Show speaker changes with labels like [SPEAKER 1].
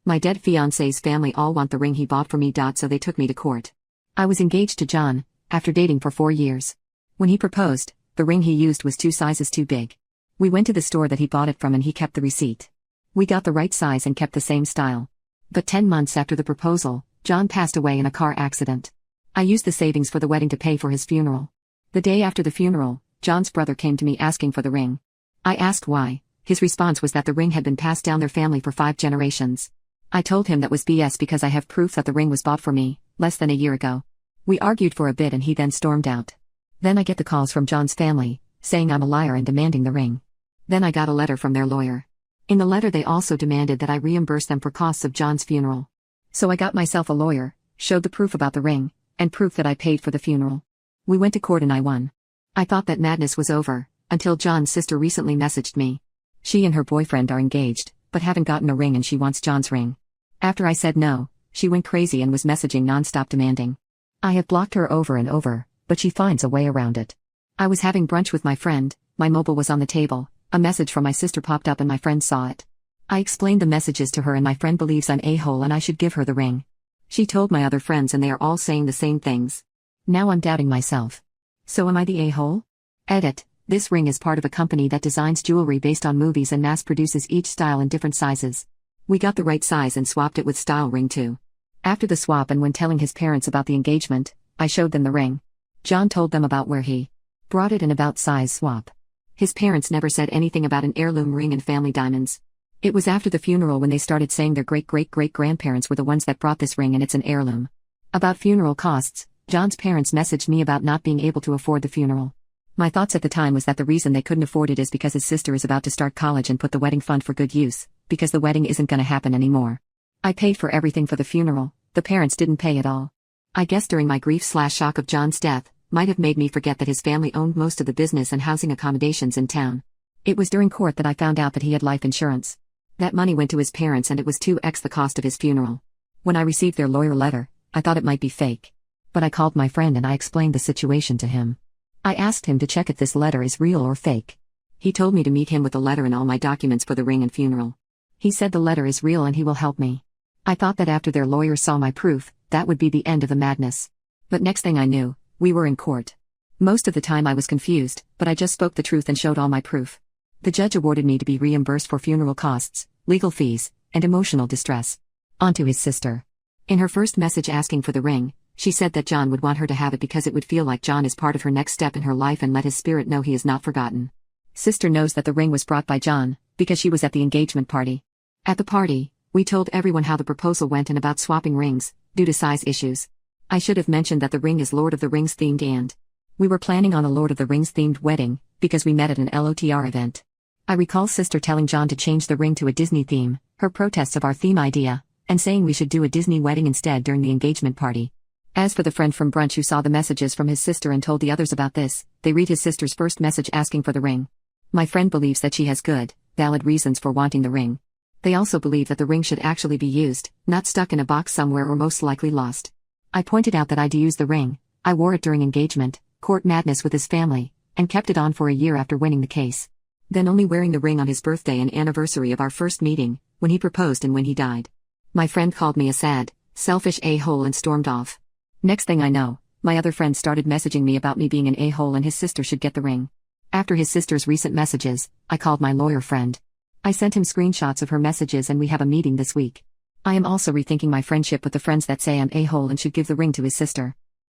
[SPEAKER 1] My dead fiance's family all want the ring he bought for me. So they took me to court. I was engaged to John, after dating for 4 years. When he proposed, the ring he used was 2 sizes too big. We went to the store that he bought it from and he kept the receipt. We got the right size and kept the same style. But 10 months after the proposal, John passed away in a car accident. I used the savings for the wedding to pay for his funeral. The day after the funeral, John's brother came to me asking for the ring. I asked why. His response was that the ring had been passed down their family for 5 generations. I told him that was BS because I have proof that the ring was bought for me, less than a year ago. We argued for a bit and he then stormed out. Then I get the calls from John's family, saying I'm a liar and demanding the ring. Then I got a letter from their lawyer. In the letter they also demanded that I reimburse them for costs of John's funeral. So I got myself a lawyer, showed the proof about the ring, and proof that I paid for the funeral. We went to court and I won. I thought that madness was over, until John's sister recently messaged me. She and her boyfriend are engaged, but haven't gotten a ring and she wants John's ring. After I said no, she went crazy and was messaging non-stop demanding. I have blocked her over and over, but she finds a way around it. I was having brunch with my friend, my mobile was on the table, a message from my sister popped up and my friend saw it. I explained the messages to her and my friend believes I'm a-hole and I should give her the ring. She told my other friends and they are all saying the same things. Now I'm doubting myself. So am I the a-hole? Edit. This ring is part of a company that designs jewelry based on movies and mass produces each style in different sizes. We got the right size and swapped it with style ring too. After the swap and when telling his parents about the engagement, I showed them the ring. John told them about where he brought it and about size swap. His parents never said anything about an heirloom ring and family diamonds. It was after the funeral when they started saying their great-great-great-grandparents were the ones that brought this ring and it's an heirloom. About funeral costs, John's parents messaged me about not being able to afford the funeral. My thoughts at the time was that the reason they couldn't afford it is because his sister is about to start college and put the wedding fund for good use, because the wedding isn't gonna happen anymore. I paid for everything for the funeral, the parents didn't pay at all. I guess during my grief/shock of John's death, might have made me forget that his family owned most of the business and housing accommodations in town. It was during court that I found out that he had life insurance. That money went to his parents and it was 2x the cost of his funeral. When I received their lawyer letter, I thought it might be fake. But I called my friend and I explained the situation to him. I asked him to check if this letter is real or fake. He told me to meet him with the letter and all my documents for the ring and funeral. He said the letter is real and he will help me. I thought that after their lawyer saw my proof, that would be the end of the madness. But next thing I knew, we were in court. Most of the time I was confused, but I just spoke the truth and showed all my proof. The judge awarded me to be reimbursed for funeral costs, legal fees, and emotional distress. On to his sister. In her first message asking for the ring, she said that John would want her to have it because it would feel like John is part of her next step in her life and let his spirit know he is not forgotten. Sister knows that the ring was brought by John, because she was at the engagement party. At the party, we told everyone how the proposal went and about swapping rings, due to size issues. I should have mentioned that the ring is Lord of the Rings themed and we were planning on a Lord of the Rings themed wedding, because we met at an LOTR event. I recall sister telling John to change the ring to a Disney theme, her protests of our theme idea, and saying we should do a Disney wedding instead during the engagement party. As for the friend from brunch who saw the messages from his sister and told the others about this, they read his sister's first message asking for the ring. My friend believes that she has good, valid reasons for wanting the ring. They also believe that the ring should actually be used, not stuck in a box somewhere or most likely lost. I pointed out that I'd used the ring, I wore it during engagement, court madness with his family, and kept it on for a year after winning the case. Then only wearing the ring on his birthday and anniversary of our first meeting, when he proposed and when he died. My friend called me a sad, selfish a-hole and stormed off. Next thing I know, my other friend started messaging me about me being an a-hole and his sister should get the ring. After his sister's recent messages, I called my lawyer friend. I sent him screenshots of her messages and we have a meeting this week. I am also rethinking my friendship with the friends that say I'm a-hole and should give the ring to his sister.